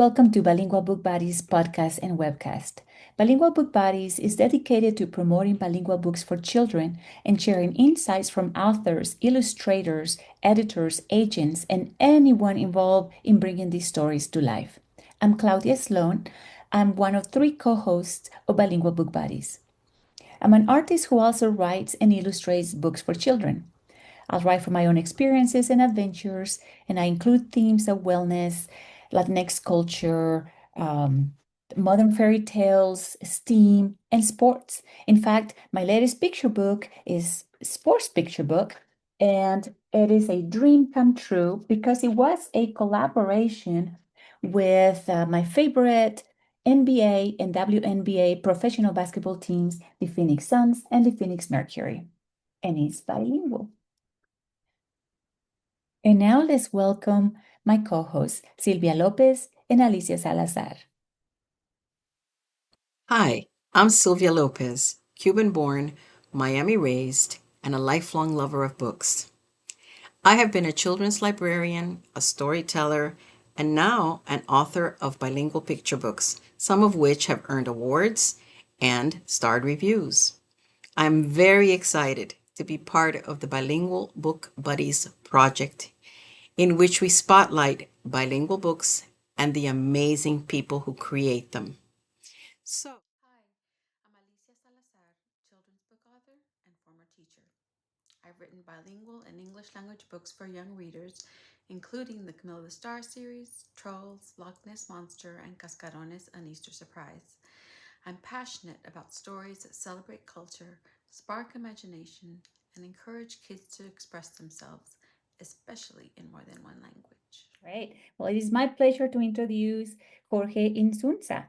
Welcome to Bilingual Book Buddies podcast and webcast. Bilingual Book Buddies is dedicated to promoting bilingual books for children and sharing insights from authors, illustrators, editors, agents, and anyone involved in bringing these stories to life. I'm Claudia Sloan. I'm one of 3 co-hosts of Bilingual Book Buddies. I'm an artist who also writes and illustrates books for children. I'll write from my own experiences and adventures, and I include themes of wellness, Latinx culture, modern fairy tales, STEAM, and sports. In fact, my latest picture book is a sports picture book, and it is a dream come true because it was a collaboration with my favorite NBA and WNBA professional basketball teams, the Phoenix Suns and the Phoenix Mercury. And it's bilingual. And now let's welcome my co-hosts, Silvia Lopez and Alicia Salazar. Hi, I'm Silvia Lopez, Cuban-born, Miami-raised, and a lifelong lover of books. I have been a children's librarian, a storyteller, and now an author of bilingual picture books, some of which have earned awards and starred reviews. I'm very excited to be part of the Bilingual Book Buddies project, in which we spotlight bilingual books and the amazing people who create them. Hi, I'm Alicia Salazar, children's book author and former teacher. I've written bilingual and English language books for young readers, including the Camila the Star series, Trolls, Loch Ness Monster, and Cascarones, An Easter Surprise. I'm passionate about stories that celebrate culture, spark imagination, and encourage kids to express themselves, especially in more than one language. Great. Well, it is my pleasure to introduce Jorge Inzunza.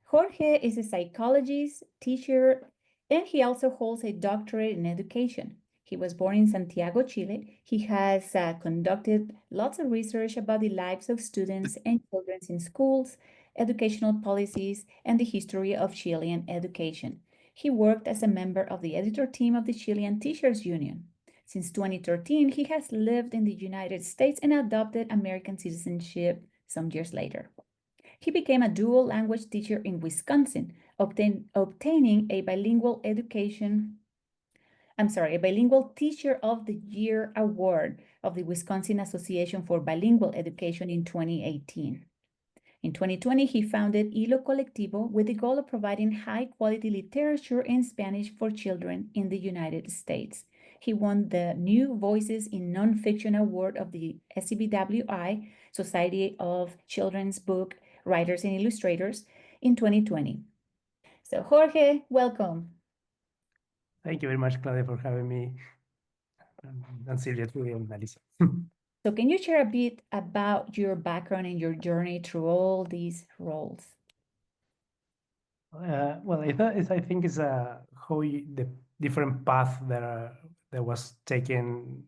Jorge is a psychologist, teacher, and he also holds a doctorate in education. He was born in Santiago, Chile. He has conducted lots of research about the lives of students and children in schools, educational policies, and the history of Chilean education. He worked as a member of the editor team of the Chilean Teachers Union. Since 2013, he has lived in the United States and adopted American citizenship some years later. He became a dual language teacher in Wisconsin, obtaining a bilingual a bilingual teacher of the year award of the Wisconsin Association for Bilingual Education in 2018. In 2020, he founded Hilo Colectivo with the goal of providing high-quality literature in Spanish for children in the United States. He won the New Voices in Nonfiction Award of the SCBWI, Society of Children's Book Writers and Illustrators, in 2020. So, Jorge, welcome. Thank you very much, Claudia, for having me, and Silvia too, and Alicia. So, can you share a bit about your background and your journey through all these roles? Well, I think it's how the different path that was taken.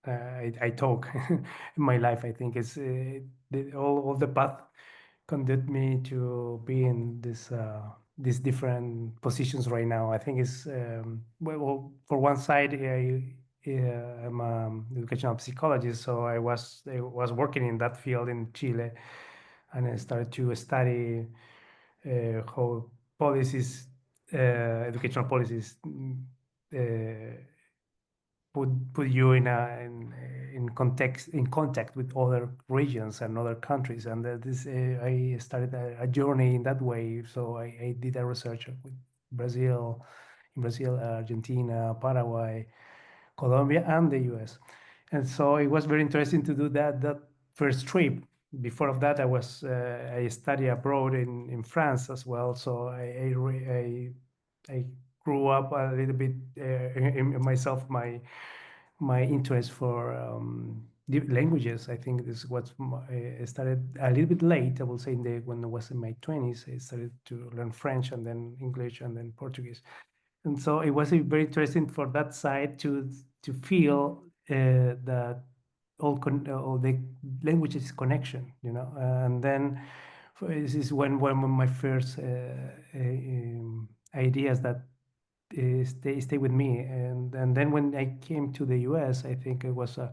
I talk in my life. I think it's all the path conduct me to be in these different positions right now. I think it's well, for one side, I'm an educational psychologist, so I was working in that field in Chile, and I started to study how policies, educational policies, uh, put you in contact with other regions and other countries, and I started a journey in that way. So I did a research with Brazil, Argentina, Paraguay, Colombia, and the U.S. And so it was very interesting to do that first trip. Before of that, I studied abroad in France as well. So I grew up a little bit in myself my interest for languages. I think this is what started a little bit late. I will say when I was in my 20s, I started to learn French and then English and then Portuguese. And so it was very interesting for that side to feel that all the languages is connection, and then this is one of my first ideas that stay with me, and then when I came to the US, I think it was I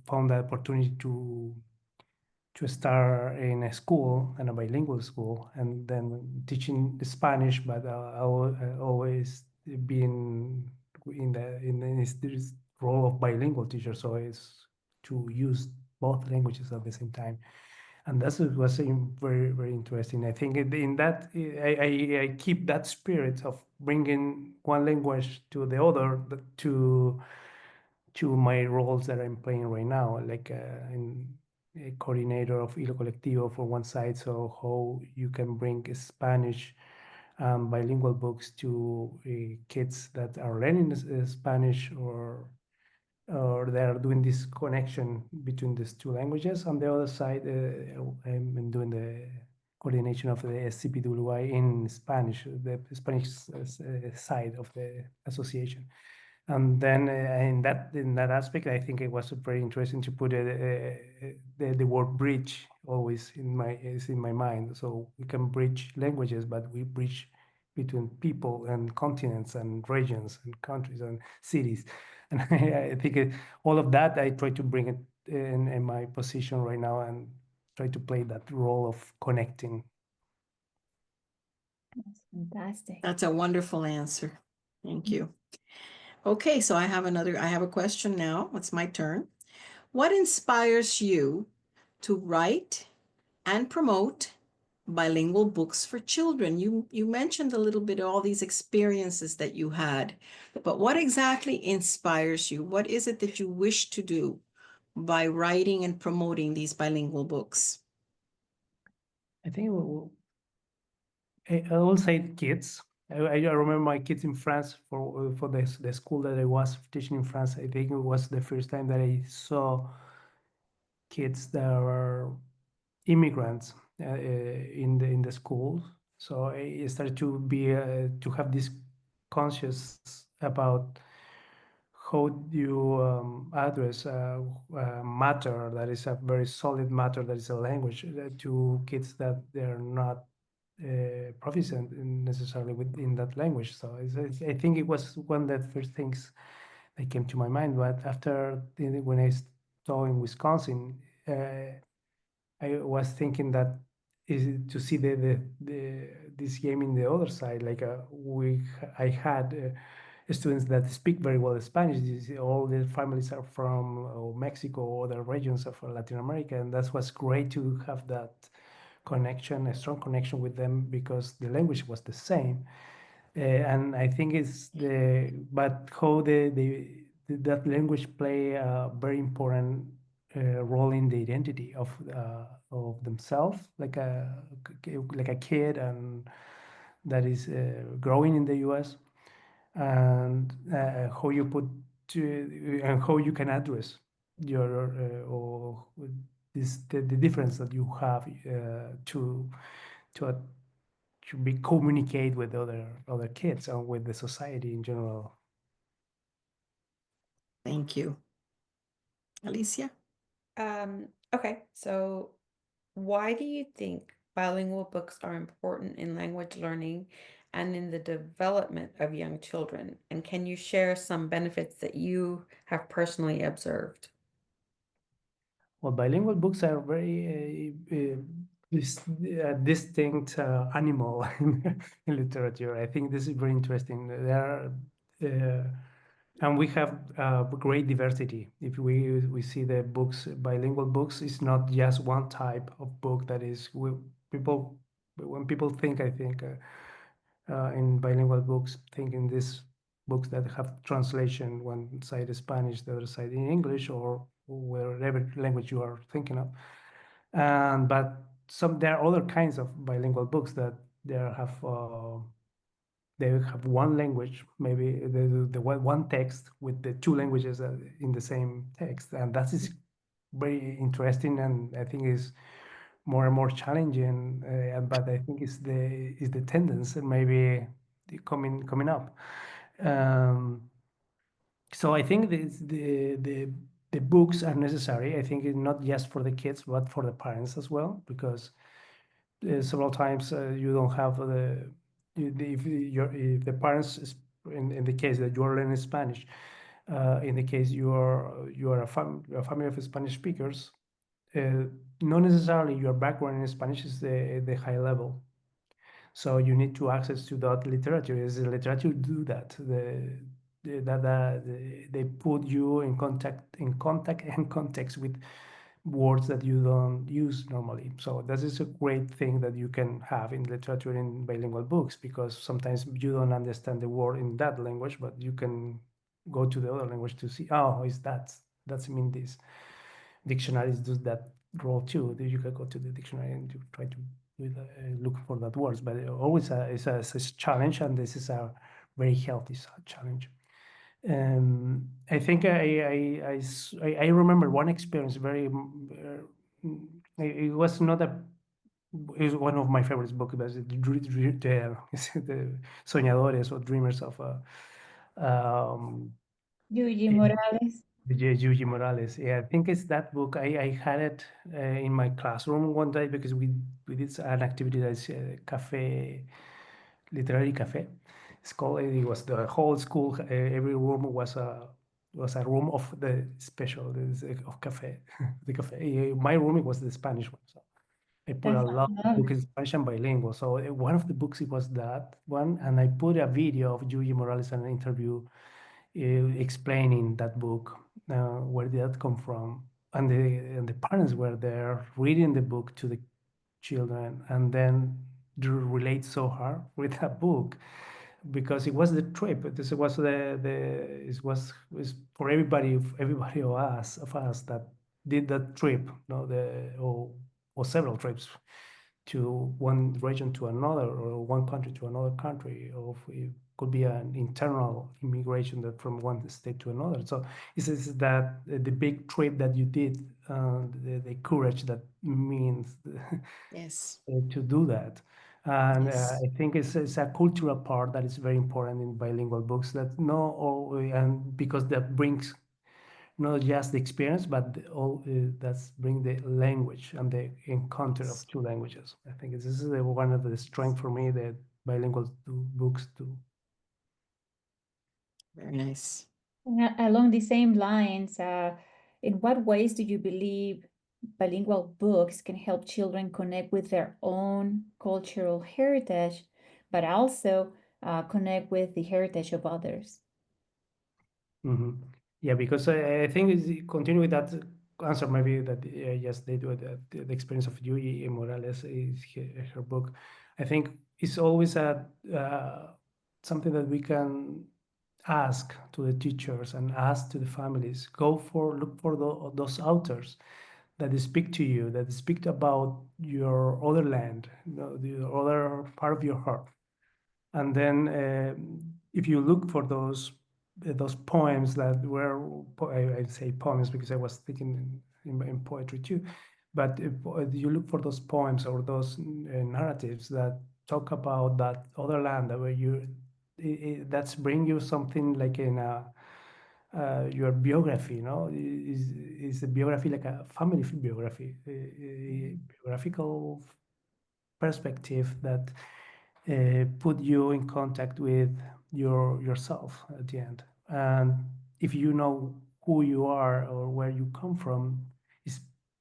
found the opportunity start in a school and a bilingual school, and then teaching Spanish, but always being in this role of bilingual teacher. So it's to use both languages at the same time, and that was very very interesting. I think in that I keep that spirit of bringing one language to the other to my roles that I'm playing right now, like in a coordinator of Hilo Colectivo for one side. So how you can bring Spanish bilingual books to kids that are learning Spanish, or they are doing this connection between these two languages. On the other side, I'm doing the coordination of the SCPWI in Spanish, the Spanish side of the association. And then in that aspect, I think it was very interesting to put the word bridge always is in my mind. So we can bridge languages, but we bridge between people and continents and regions and countries and cities. And I think all of that I try to bring it in my position right now and try to play that role of connecting. That's fantastic. That's a wonderful answer. Thank you. Okay, so I have a question now. It's my turn. What inspires you to write and promote bilingual books for children? You mentioned a little bit all these experiences that you had, but what exactly inspires you? What is it that you wish to do by writing and promoting these bilingual books? I think I will say kids. I remember my kids in France for the school that I was teaching in France. I think it was the first time that I saw kids that were immigrants in the schools. So I started to have this conscious about how do you address matter that is a very solid matter that is a language to kids that they're not proficient necessarily within that language. So I think it was one of the first things that came to my mind. But after when I saw in Wisconsin, I was thinking that is to see this game in the other side. Like I had students that speak very well Spanish. All the families are from Mexico or other regions of Latin America, and that was great to have that connection, a strong connection with them because the language was the same. And I think it's but how that language play a very important role in the identity of themselves, like a kid and that is growing in the U.S. and how you put and how you can address your or the difference that you have to be communicate with other kids and with the society in general. Thank you. Alicia? Okay, so why do you think bilingual books are important in language learning and in the development of young children? And can you share some benefits that you have personally observed? Well, bilingual books are very distinct animal in literature. I think this is very interesting. And we have great diversity. If we see the books, bilingual books, it's not just one type of book that is people when people think, I think in bilingual books, think in these books that have translation, one side is Spanish, the other side in English, or whatever language you are thinking of. And but there are other kinds of bilingual books that they have one language, maybe the one text with the two languages in the same text, and that is very interesting, and I think is more and more challenging. But I think is the tendency maybe coming up. Um, so I think the books are necessary. I think it's not just for the kids, but for the parents as well, because several times you don't have if the parents in the case that you are learning Spanish, in the case you are a family of Spanish speakers, not necessarily your background in Spanish is the high level. So you need to access to that literature. Is the literature do that? They put you in contact and context with words that you don't use normally. So that is a great thing that you can have in literature in bilingual books, because sometimes you don't understand the word in that language, but you can go to the other language to see, oh, is that's mean this. Dictionaries do that role too. You can go to the dictionary and you try to look for that words, but always it's a challenge, and this is a very healthy challenge. I think I remember one experience very. It was not a. It was one of my favorite books, but the Soñadores or Dreamers of Yuji Morales. Yuji Morales. Yeah, I think it's that book. I had it in my classroom one day because we did an activity that's cafe, literary cafe. It's called. It was the whole school. Every room was a room of the special of cafe, the cafe. My room it was the Spanish one. So I put That a sounds lot of books lovely. in Spanish and bilingual. So one of the books it was that one, and I put a video of Yuji Morales in an interview explaining that book, where did that come from, and the parents were there reading the book to the children, and then they relate so hard with that book because it was the trip. This was was for everybody of us that did that trip, or several trips to one region to another, or one country to another country, or it could be an internal immigration that from one state to another. So it's that the big trip that you did, the courage that means Yes. to do that. And Yes. I think it's a cultural part that is very important in bilingual books, that no, and because that brings not just the experience, but all that's bring the language and the encounter of two languages. I think this is one of the strength for me that bilingual books do. Very nice. Along the same lines, in what ways do you believe bilingual books can help children connect with their own cultural heritage, but also connect with the heritage of others? Mhm. Yeah, because I think continue with that answer, maybe that yes, they do the experience of Yui Morales is her book. I think it's always a something that we can ask to the teachers and ask to the families. Look for those authors that speak to you, that speak about your other land, the other part of your heart. And then if you look for those poems that were, I say poems because I was thinking in poetry too, but if you look for those poems or those narratives that talk about that other land where that's bring you something like in your biography, is a biography like a family biography, a biographical perspective that put you in contact with yourself at the end. And if you know who you are or where you come from, it's,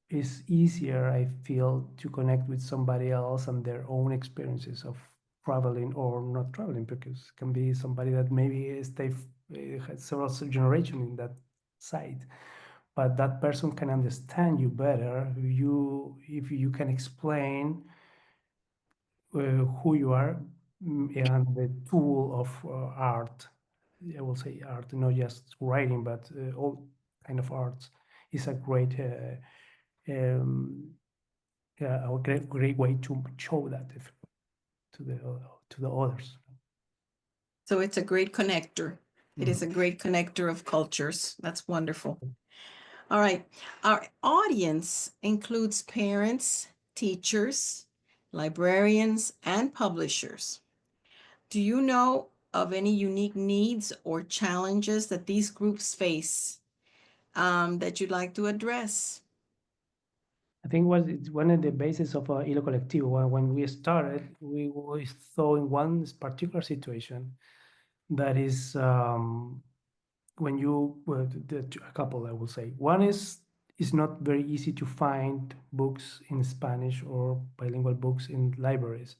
it's easier, I feel, to connect with somebody else and their own experiences of traveling or not traveling, because it can be somebody that maybe had several generations in that site, but that person can understand you better if you can explain who you are, and the tool of art. I will say art, not just writing, but all kind of arts is a um, great way to show that to the others. So it's a great connector. It is a Mhm. great connector of cultures. That's wonderful. All right. Our audience includes parents, teachers, librarians, and publishers. Do you know of any unique needs or challenges that these groups face that you'd like to address? I think it's one of the basis of Hilo Colectivo. When we started, we saw in one particular situation that is when you, well, a couple, I will say. One is it's not very easy to find books in Spanish or bilingual books in libraries,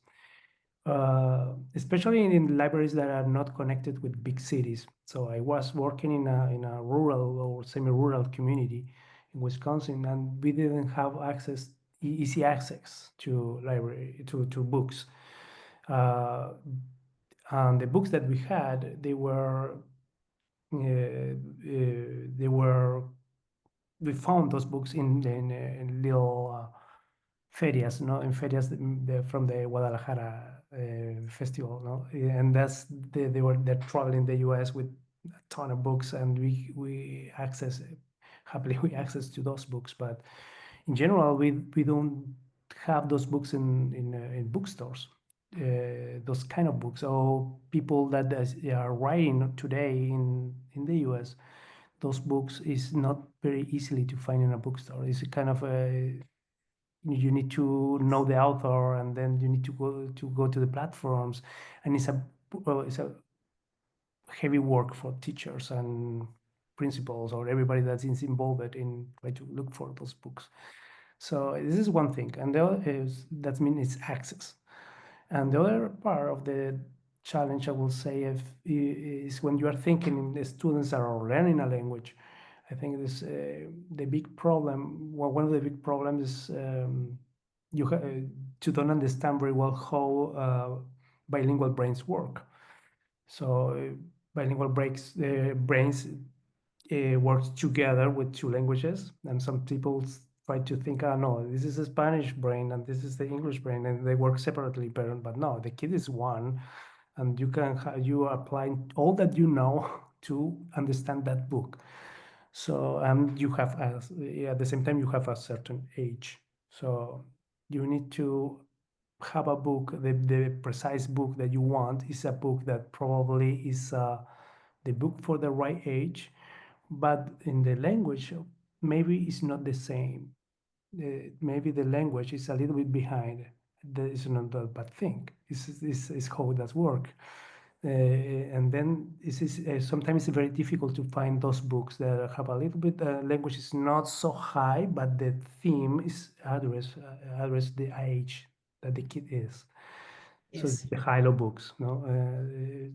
especially in libraries that are not connected with big cities. So I was working in a rural or semi-rural community in Wisconsin, and we didn't have easy access to library to books. And the books that we had, they were we found those books in little ferias, no, in ferias from the Guadalajara festival, no, and they're traveling the U.S. with a ton of books, and we access happily we access to those books, but in general we don't have those books in bookstores. Those kind of books, or people that are writing today in the U.S., those books is not very easily to find in a bookstore. It's a kind of you need to know the author, and then you need to go to the platforms, and it's a heavy work for teachers and principals or everybody that is involved in try to look for those books. So this is one thing, and the other is that means it's access. And the other part of the challenge, I will say, is when you are thinking the students that are learning a language. I think this the big problem. Well, one of the big problems is to don't understand very well how bilingual brains work. So bilingual brains works together with two languages, and some people try to think, oh no, this is a Spanish brain and this is the English brain, and they work separately. But no, the kid is one, and you are applying all that you know to understand that book. So you have at the same time you have a certain age, so you need to have a book. The precise book that you want is a book that probably is the book for the right age, but in the language, maybe it's not the same. Maybe the language is a little bit behind. That is not a bad thing. This is how it does work. And then sometimes it's very difficult to find those books that have a little bit language is not so high, but the theme is address the age that the kid is. So it's Yes. the Hilo books, no?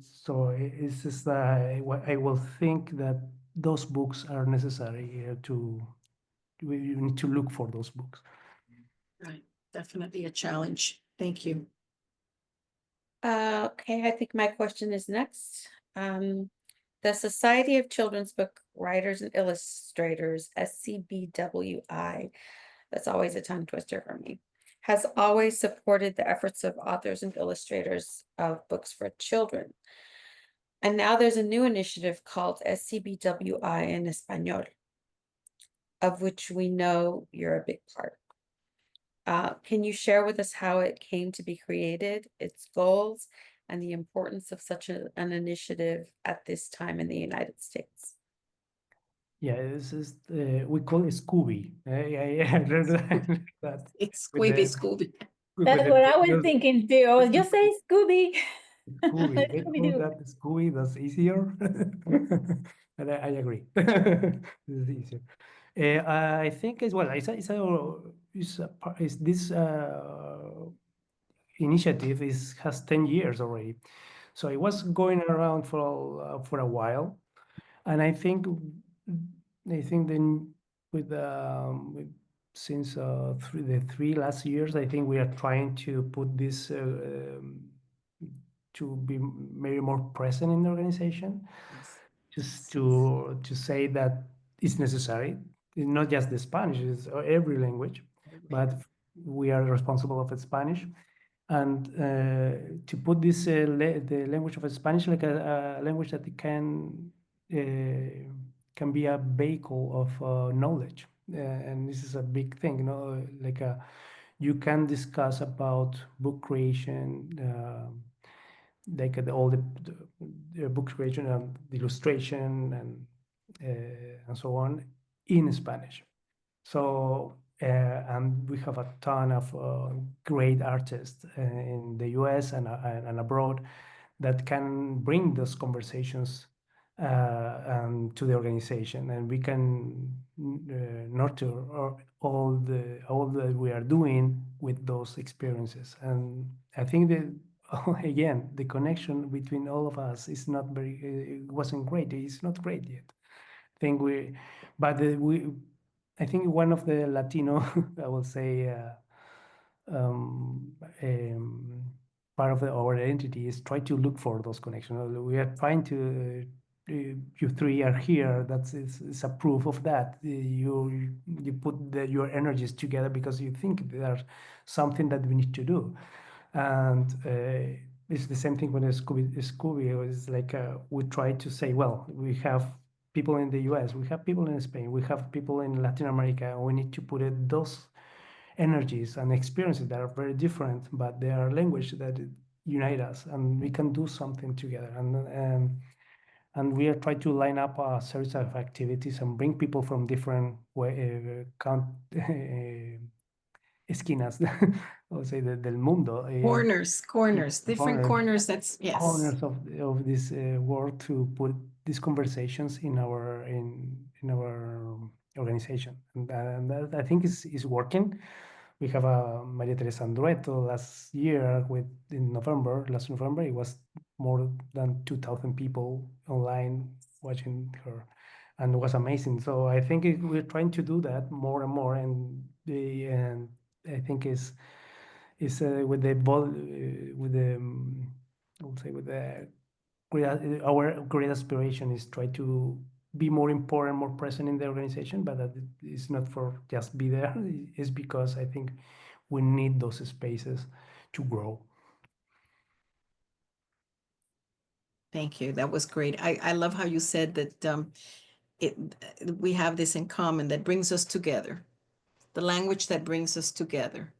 So it's just I will think that those books are necessary you need to look for those books. Right. Definitely a challenge. Thank you. Okay, I think my question is next. The Society of Children's Book Writers and Illustrators, SCBWI, that's always a tongue twister for me, has always supported the efforts of authors and illustrators of books for children. And now there's a new initiative called SCBWI in Espanol, of which we know you're a big part. Can you share with us how it came to be created, its goals, and the importance of such an initiative at this time in the United States? Yeah, this is we call it Scooby. I read that It's with Squeeby the Scooby. That's what I was thinking too. I was just say Scooby. Scooby. Let's call Scooby-Doo. that Scooby. That's easier. And I agree. This is easier. I think as well. This initiative has 10 years already. So it was going around for a while, and I think then with since the 3 last years, I think we are trying to put this to be maybe more present in the organization, Yes. just to say that it's necessary. It's not just the Spanish; it's every language, but we are responsible of Spanish, and to put this the language of Spanish like a language that can be a vehicle of knowledge, and this is a big thing, you know, like you can discuss about book creation, like all the book creation and the illustration and so on in Spanish. So and we have a ton of great artists in the U.S. and abroad that can bring those conversations and to the organization, and we can nurture all that we are doing with those experiences. And I think that again, the connection between all of us is not very. It wasn't great. It's not great yet. I think we, but we. I think one of the Latino, I will say. Um, um, Part of our identity is try to look for those connections. We are trying to. You three are here. That's it's a proof of that. You put your energies together because you think there's something that we need to do, and it's the same thing when Scooby. It's like we try to say, well, we have people in the U.S., we have people in Spain, we have people in Latin America. We need to put those energies and experiences that are very different, but they are language that unite us, and we can do something together. And we are trying to line up a series of activities and bring people from different esquinas, I would say, del mundo, Corners, different corners, corners. That's yes. of this world to put these conversations in our organization, and that I think is working. We have a Maria Teresa Andrueto last year last November, it was more than 2,000 people online watching her, and it was amazing. So I think we're trying to do that more and more, and I think is with I would say with the our great aspiration is try to be more important, more present in the organization, but that it's not for just be there. It's because I think we need those spaces to grow. Thank you. That was great. I love how you said that it we have this in common that brings us together, the language that brings us together.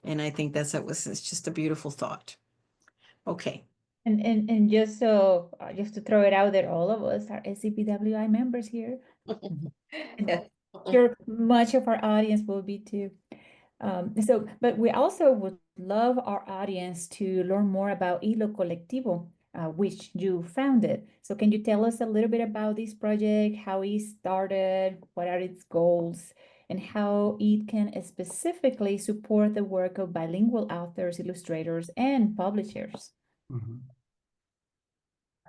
And I think that was it's just a beautiful thought. Okay. And just so just to throw it out there, all of us are SCPWI members here. And that sure much of our audience will be too. But we also would love our audience to learn more about Hilo Colectivo, which you founded. So can you tell us a little bit about this project, how it started, what are its goals, and how it can specifically support the work of bilingual authors, illustrators, and publishers? Mhm.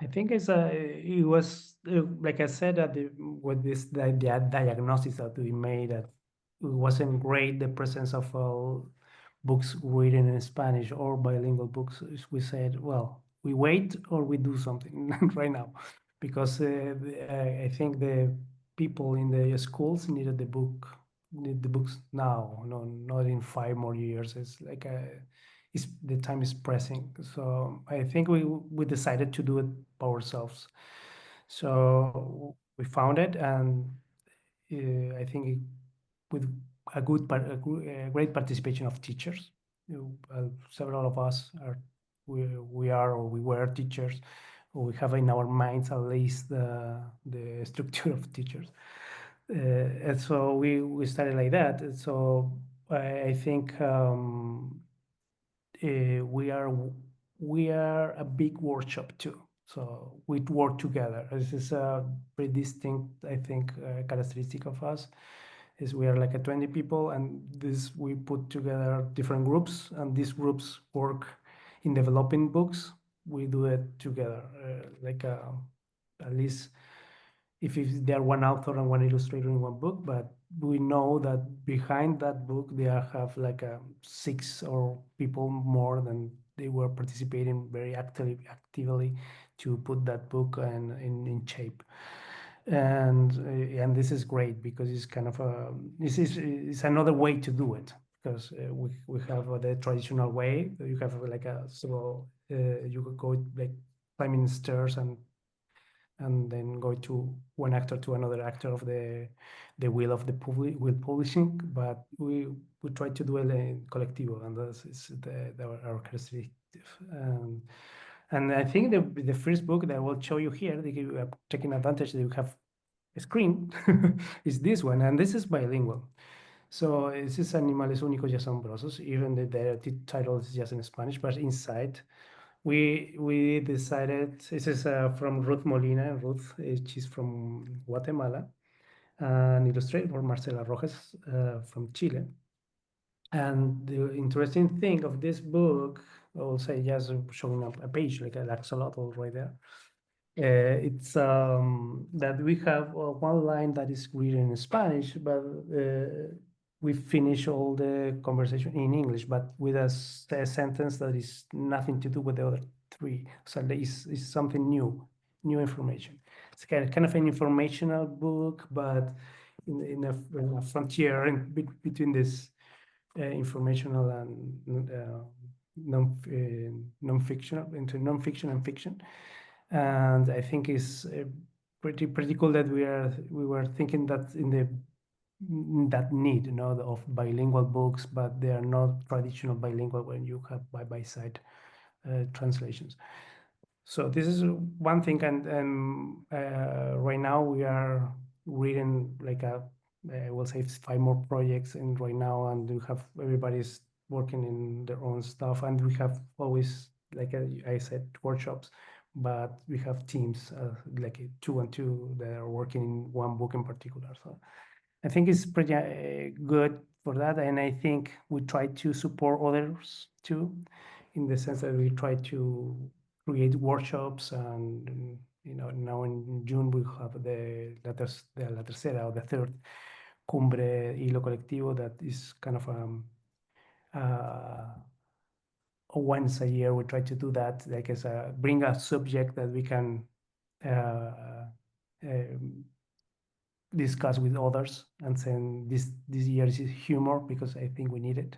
I think it was like I said with the diagnosis that we made, that it wasn't great, the presence of books written in Spanish or bilingual books. We said, well, we wait or we do something right now, because I think the people in the schools need the books now, no, not in 5 more years. It's like the time is pressing. So I think we decided to do it ourselves. So we found it, and I think with a great participation of teachers. Several of us we are or we were teachers, or we have in our minds at least the structure of teachers. And so we started like that. And so I think we are a big workshop too. So we work together. This is a very distinct, I think, characteristic of us. Is we are like a 20 people, and this we put together different groups, and these groups work in developing books. We do it together, at least if there are one author and one illustrator in one book, but we know that behind that book there have like 6 or people more than they were participating very actively to put that book in shape. And this is great because it's kind of it's another way to do it, because we have the traditional way. You have like a several you could go like climbing stairs and then go to one actor to another actor of the wheel of the wheel publishing. But we try to do it in collectivo, and this is our characteristic. And I think the first book that I will show you here, taking advantage that you have a screen, is this one, and this is bilingual. So this is Animales Únicos y Asombrosos, even the title is just in Spanish, but inside we decided, this is from Ruth Molina. Ruth, she's from Guatemala, an illustrator, Marcela Rojas from Chile. And the interesting thing of this book, I'll say just showing up a page like an axolotl right there. It's that we have one line that is written in Spanish, but we finish all the conversation in English, but with a sentence that is nothing to do with the other three. So it's something new information. It's kind of an informational book, but in a frontier between this informational and non-fiction, into non-fiction and fiction. And I think it's pretty cool that we were thinking that that need, of bilingual books, but they are not traditional bilingual when you have by side translations. So this is one thing, and right now we are reading like I will say 5 more projects in right now, and we have everybody's working in their own stuff, and we have always, like I said, workshops, but we have teams like 2 and 2 that are working in one book in particular. So I think it's pretty good for that, and I think we try to support others too, in the sense that we try to create workshops, and now in June we have la tercera or the third Cumbre Hilo Colectivo, that is kind of once a year we try to do that, like as bring a subject that we can um, discuss with others, and saying this year is humor because I think we need it.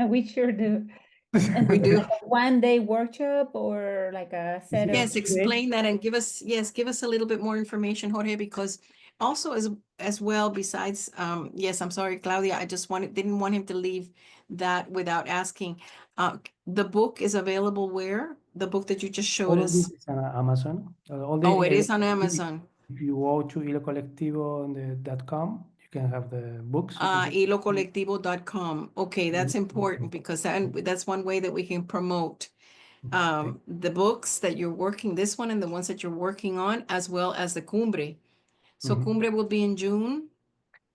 We sure do. And We this is do. like a 1-day workshop or like a set of. Yes, explain that and give us a little bit more information, Jorge, because also as well, besides, yes, I'm sorry, Claudia, I just didn't want him to leave that without asking. The book is available where? The book that you just showed All of this us. is on Amazon. Oh, it is on Amazon. If you go to hilocolectivo.com, you can have the books. You can see. Hilocolectivo.com. Okay, that's important because that's one way that we can promote the books that you're working, this one and the ones that you're working on, as well as the Cumbre. So Cumbre will be in June.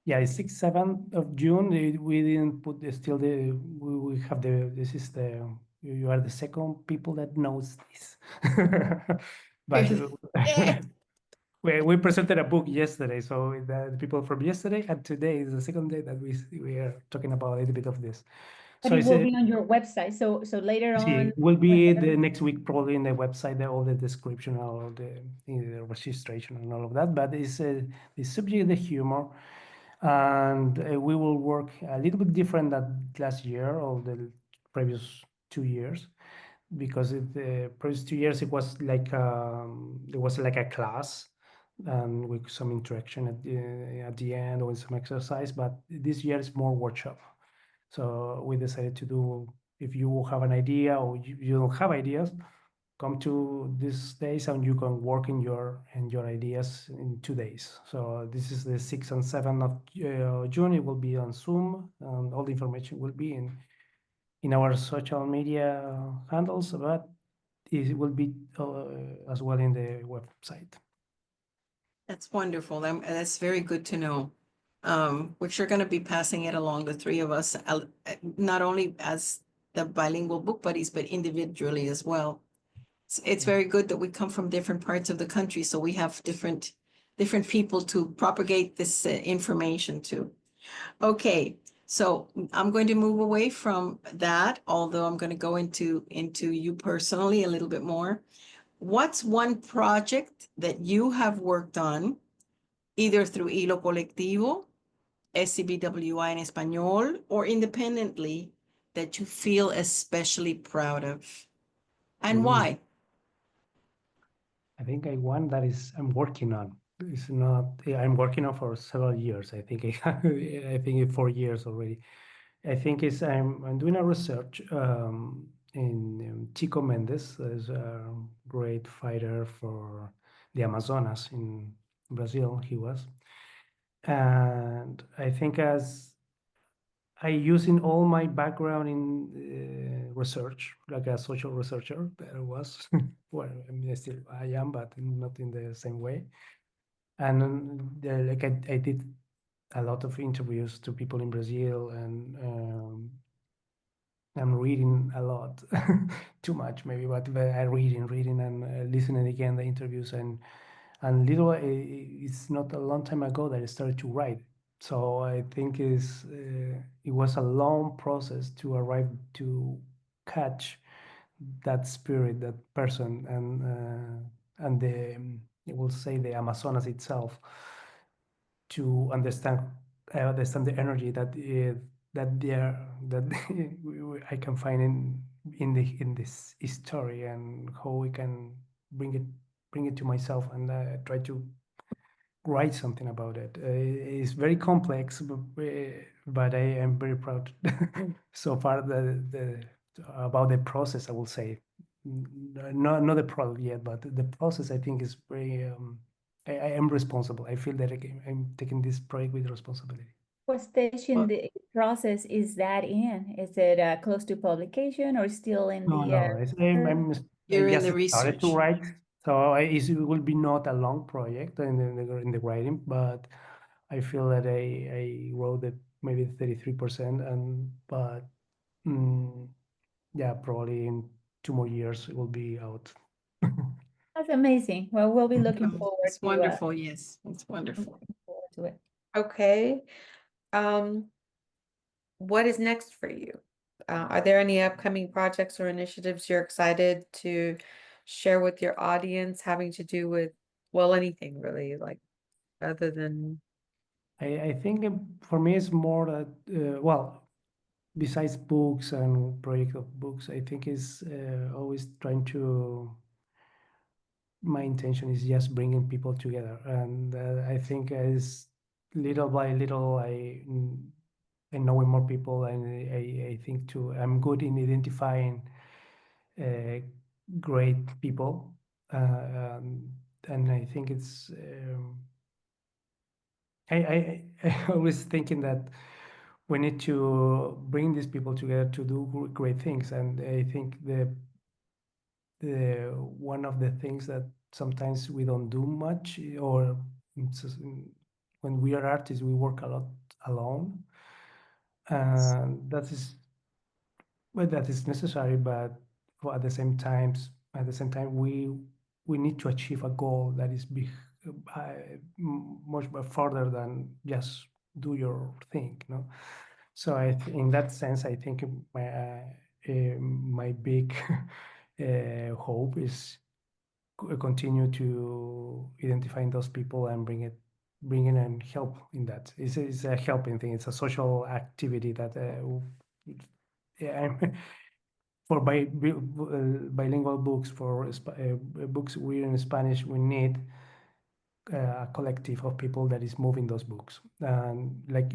Yeah, it's 6th, 7th of June. We didn't put still we have this is the, you are the second people that knows this. But Yeah. we presented a book yesterday, so the people from yesterday and today is the second day that we are talking about a little bit of this. But So it it's will be on your website. So later on, will be the whenever. next week, probably in the website, all the description, all the registration and all of that. But it's the subject, the humor, and we will work a little bit different than last year or the previous 2 years, because the previous 2 years it was like there was like a class and with some interaction at the end or with some exercise. But this year is more workshop. So we decided to do, if you have an idea or you don't have ideas, come to these days and you can work in your ideas in 2 days. So this is the 6th and 7th of June. It will be on Zoom, and all the information will be in our social media handles, but it will be as well in the website. That's wonderful. That's very good to know. We're sure going to be passing it along, the three of us, not only as the Bilingual Book Buddies, but individually as well. It's very good that we come from different parts of the country, so we have different people to propagate this information to. Okay, so I'm going to move away from that, although I'm going to go into you personally a little bit more. What's one project that you have worked on, either through Hilo Colectivo, SCBWI en Español, or independently, that you feel especially proud of? And why? I think one that I'm working on. It's not, I'm working on for several years. I think I think 4 years already. I think I'm doing a research in Chico Mendes, is a great fighter for the Amazonas in Brazil. He was, and I think I using all my background in research, like a social researcher that I was. Well, I mean, I am, but not in the same way. And like I did a lot of interviews to people in Brazil, and I'm reading a lot, too much maybe, but I reading and listening again the interviews, and it's not a long time ago that I started to write. So I think it was a long process to arrive to catch that spirit, that person, and the I will say the Amazonas itself, to understand the energy that I can find in this story, and how we can bring it to myself, and try to write something about it. It's very complex, but I am very proud so far about the process, I will say. Not the product yet, but the process, I think, is very. I am responsible. I feel that I'm taking this project with responsibility. What stage in Well, the process is that in? Is it close to publication or still in No, the no, I you're in just the started to research. write, so it will be not a long project in the writing, but I feel that I wrote it maybe 33%, but mm, yeah, probably in 2 more years it will be out. That's amazing. Well, we'll be looking Oh, forward it's to wonderful. Yes, it's wonderful. it. Okay. What is next for you? Are there any upcoming projects or initiatives you're excited to share with your audience having to do with, well, anything really, like other than I think for me it's more that well, besides books and project of books, I think is always trying to. My intention is just bringing people together, and I think as little by little I knowing more people, and I think too I'm good in identifying uh, great people, and I think it's I always thinking that we need to bring these people together to do great things, and I think the one of the things that sometimes we don't do much, or when we are artists we work a lot alone, and that is necessary, but at the same time we need to achieve a goal that is big, uh, much further than just do your thing, you know. So in that sense, I think my big hope is continue to identifying those people and bring in and help in that. It's a helping thing. It's a social activity that yeah, for bilingual books, for books we in Spanish, we need a collective of people that is moving those books, and like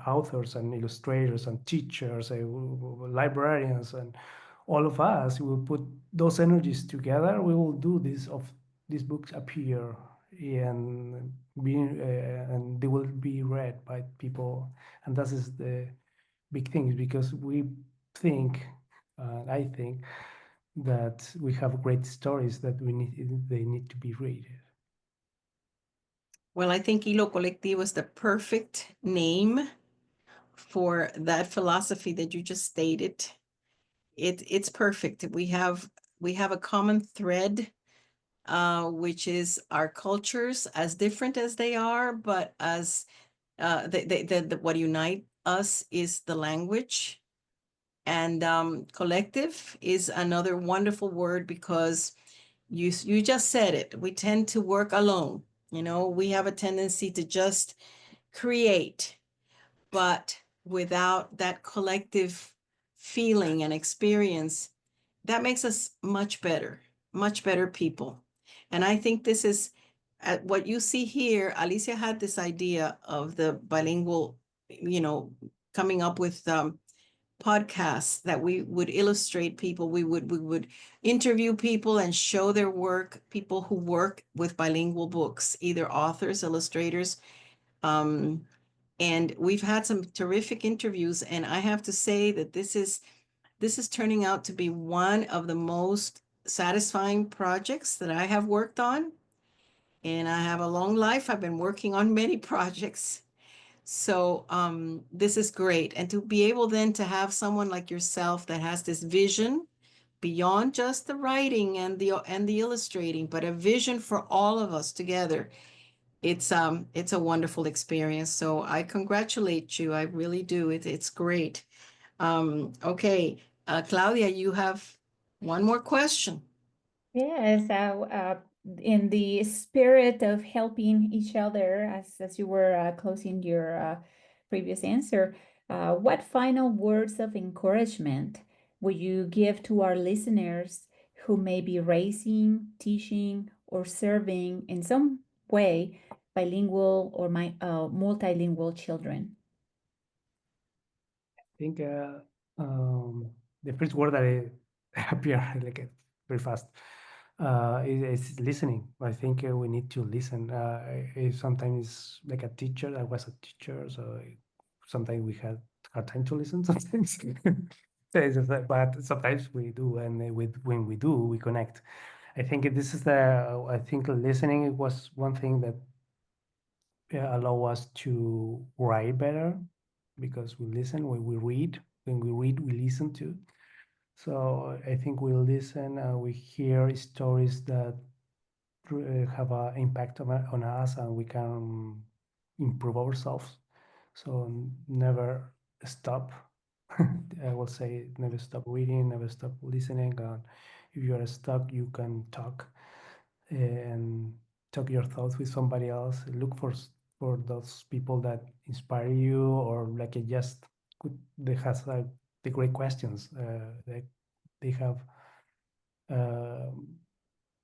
authors and illustrators and teachers, librarians, and all of us will put those energies together. We will do this of these books appear and and they will be read by people, and that is the big thing, because we think, I think that we have great stories that they need to be read. Well, I think Hilo Colectivo is the perfect name for that philosophy that you just stated. It's perfect. We have a common thread, which is our cultures, as different as they are, but as what unite us is the language. And collective is another wonderful word, because you just said it. We tend to work alone. You know, we have a tendency to just create, but without that collective feeling and experience, that makes us much better people. And I think this is what you see here. Alicia had this idea of the bilingual, coming up with podcasts that we would illustrate people. We would interview people and show their work, people who work with bilingual books, either authors, illustrators, And we've had some terrific interviews, and I have to say that this is turning out to be one of the most satisfying projects that I have worked on. And I have a long life. I've been working on many projects. So this is great. And to be able then to have someone like yourself that has this vision beyond just the writing and the illustrating, but a vision for all of us together. It's a wonderful experience. So I congratulate you. I really do. It's great. Okay, Claudia, you have one more question. Yes, in the spirit of helping each other, as you were closing your previous answer, what final words of encouragement would you give to our listeners who may be raising, teaching, or serving in some way bilingual or multilingual children? I think the first word that appear like very fast is listening. I think we need to listen. Sometimes like a teacher, I was a teacher, so sometimes we had hard time to listen. Sometimes, but sometimes we do, and when we do, we connect. I think this is the. I think listening was one thing that allow us to write better because we listen when we read. When we read, we listen to. So I think we listen, we hear stories that have an impact on us, and we can improve ourselves. So never stop. I will say never stop reading, never stop listening. If you are stuck, you can talk and talk your thoughts with somebody else. Look for those people that inspire you, or like just they has the great questions. They have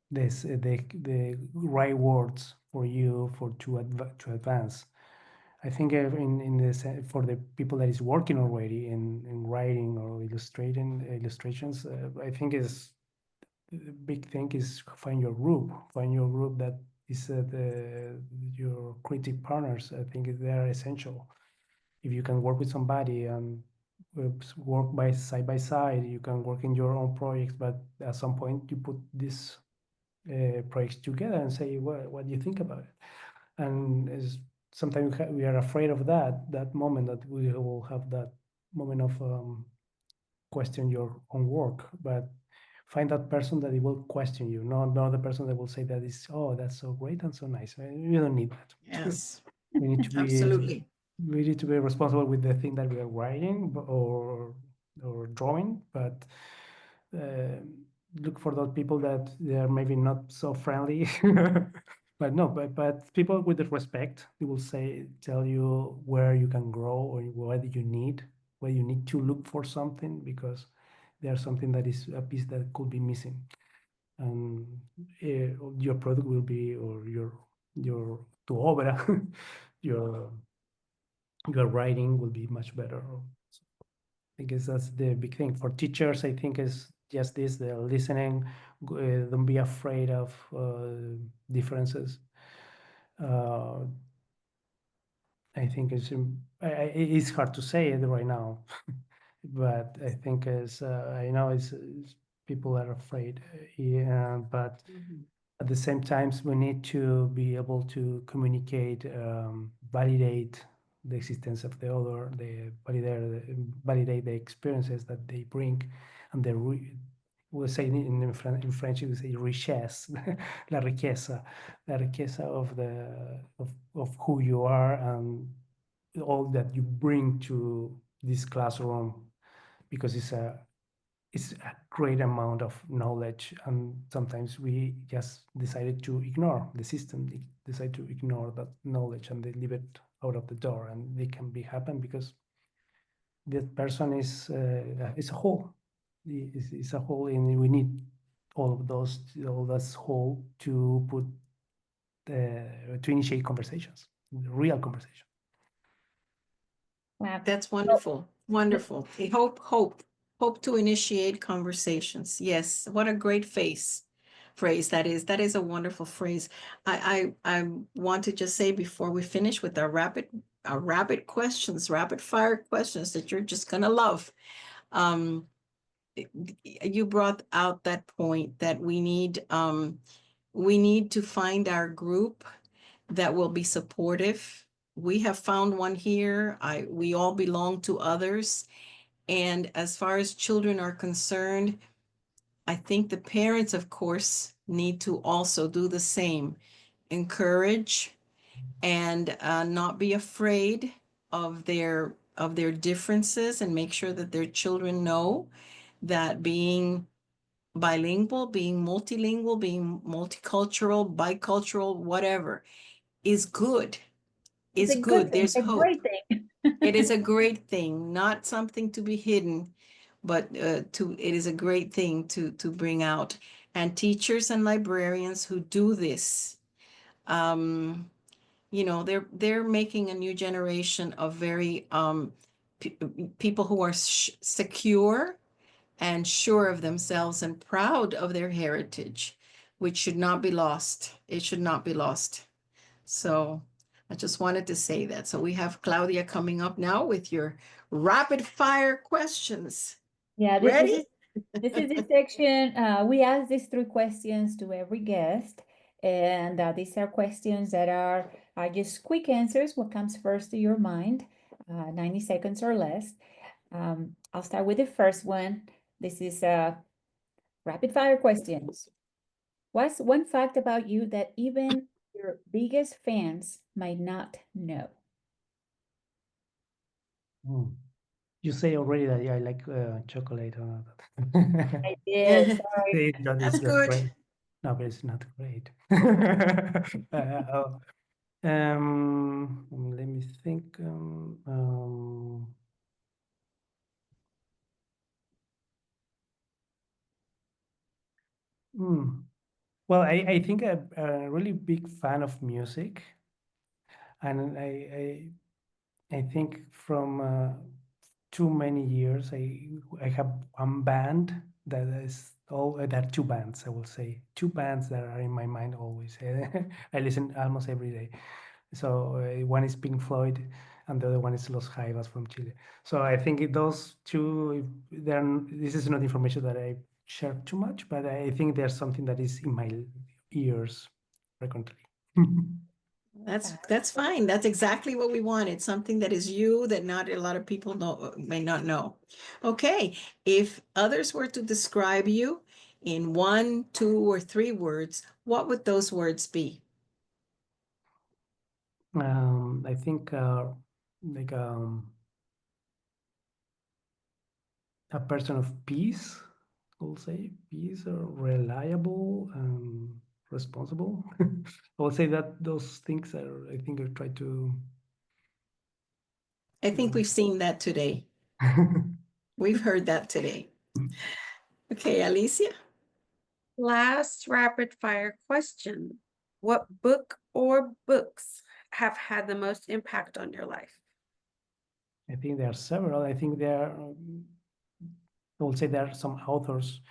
this the right words for you for to advance. I think in this for the people that is working already in writing or illustrating illustrations, I think is the big thing is find your group that is your creative partners. I think they are essential. If you can work with somebody and work by side, you can work in your own projects, but at some point you put these projects together and say, what do you think about it? And sometimes we are afraid of that moment that we will have that moment of question your own work, but find that person that it will question you, not the person that will say that is, oh, that's so great and so nice. You don't need that. Yes, we need to be absolutely. we need to be responsible with the thing that we are writing or drawing, but uh, look for those people that they are maybe not so friendly. But no, but people with the respect, they will tell you where you can grow or where you need to look for something, because there's something that is a piece that could be missing, and your product will be, or your tu obra, your your writing will be much better. I guess that's the big thing for teachers. I think is just this: the listening. Don't be afraid of differences. Uh, I think it's hard to say it right now, but I think I know it's people are afraid. Yeah, but Mhm. at the same time, we need to be able to communicate, validate the existence of the other, validate the experiences that they bring, and we'll say in French, we say richesse, la riqueza of who you are and all that you bring to this classroom, because it's a great amount of knowledge, and sometimes we just decided to ignore the system, decide to ignore that knowledge, and they leave it out of the door, and they can be happen because that person is a whole, is a whole, and we need all this whole to put to initiate conversations, real conversation. Wow. That's Well, wonderful. Wonderful. I hope to initiate conversations. Yes, what a great phrase that is. That is a wonderful phrase. I want to just say before we finish with our rapid rapid questions, rapid fire questions that you're just gonna love. You brought out that point that we need to find our group that will be supportive. We have found one here. We all belong to others. And as far as children are concerned, I think the parents, of course, need to also do the same. Encourage and not be afraid of their differences, and make sure that their children know that being bilingual, being multilingual, being multicultural, bicultural, whatever, is good. It's Is a good good. thing, There's a hope. great thing. It is a great thing, not something to be hidden, but it is a great thing to bring out. And teachers and librarians who do this, they're making a new generation of very people who are secure and sure of themselves and proud of their heritage, which should not be lost. It should not be lost. So I just wanted to say that. So we have Claudia coming up now with your rapid fire questions. Yeah, Ready? this is the section. We ask these three questions to every guest, and these are questions that are just quick answers. What comes first to your mind, 90 seconds or less. I'll start with the first one. This is rapid fire questions. What's one fact about you that even your biggest fans might not know? You say already that I like chocolate or I did, sorry. That's it's not good. great. No, but it's not great. Oh, let me think. Well, I think I'm a really big fan of music, and I think from too many years, I have one band that is all there are two bands, I will say, two bands that are in my mind always. I listen almost every day. So one is Pink Floyd, and the other one is Los Jaivas from Chile. So I think those two, this is not information that I share too much, but I think there's something that is in my ears frequently. That's fine. That's exactly what we wanted. Something that is you that not a lot of people may not know. Okay. If others were to describe you in 1, 2, or 3 words, what would those words be? I think like a person of peace, I will say peace, or reliable, responsible. I will say that those things are, I think I try to. I think we've seen that today. We've heard that today. Okay, Alicia? Last rapid fire question. What book or books have had the most impact on your life? I think there are several. I think I will say there are some authors.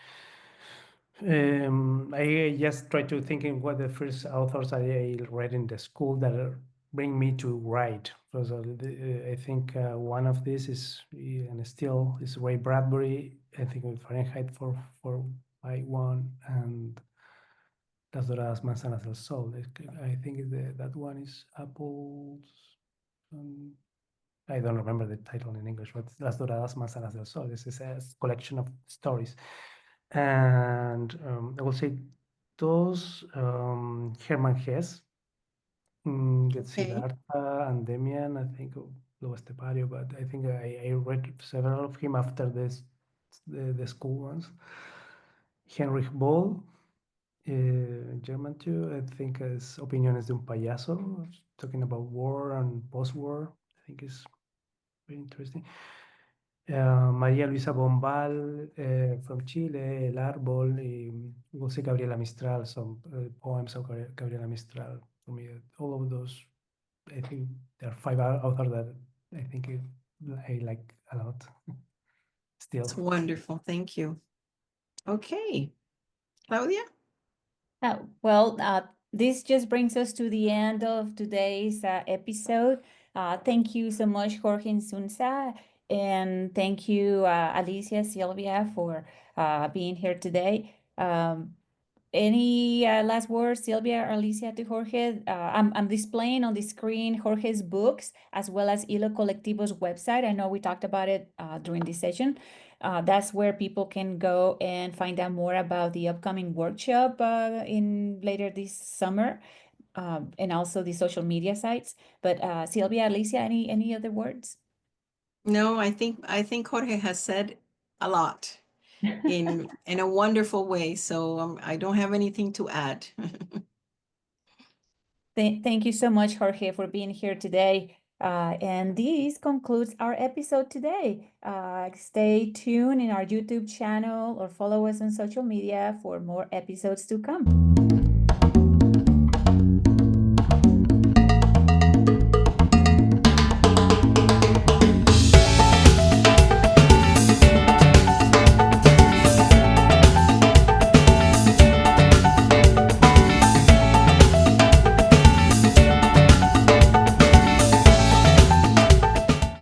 I just try to think in what the first authors I read in the school that bring me to write. Because I think one of these is, and still is Ray Bradbury. I think with Fahrenheit 451 and Las Doradas Manzanas del Sol. I think that one is Apples. Um, I don't remember the title in English, but Las Doradas Manzanas del Sol. This is a collection of stories. And I will say those, Herman Hesse, let's see, Okay. Siddhartha and Demian, I think, Lo Estepario, but I think I read several of him after the school ones. Heinrich Boll, German too, I think is Opiniones de un Payaso, talking about war and post-war, I think is very interesting. María Luisa Bombal from Chile, El Árbol, y José Gabriela Mistral, some poems of Gabriela Mistral. For me, all of those, I think there are 5 authors that I think I like a lot still. It's wonderful. Thank you. Okay. Claudia? Well, this just brings us to the end of today's episode. Thank you so much, Jorge Inzunza, and thank you, Alicia, Silvia, for being here today. Any last words, Silvia or Alicia, to Jorge? I'm displaying on the screen Jorge's books as well as Hilo Colectivo's website. I know we talked about it during this session. That's where people can go and find out more about the upcoming workshop in later this summer, and also the social media sites. But Silvia, Alicia, any other words? No, I think Jorge has said a lot in a wonderful way. So I don't have anything to add. Thank you so much, Jorge, for being here today. And this concludes our episode today. Stay tuned in our YouTube channel or follow us on social media for more episodes to come.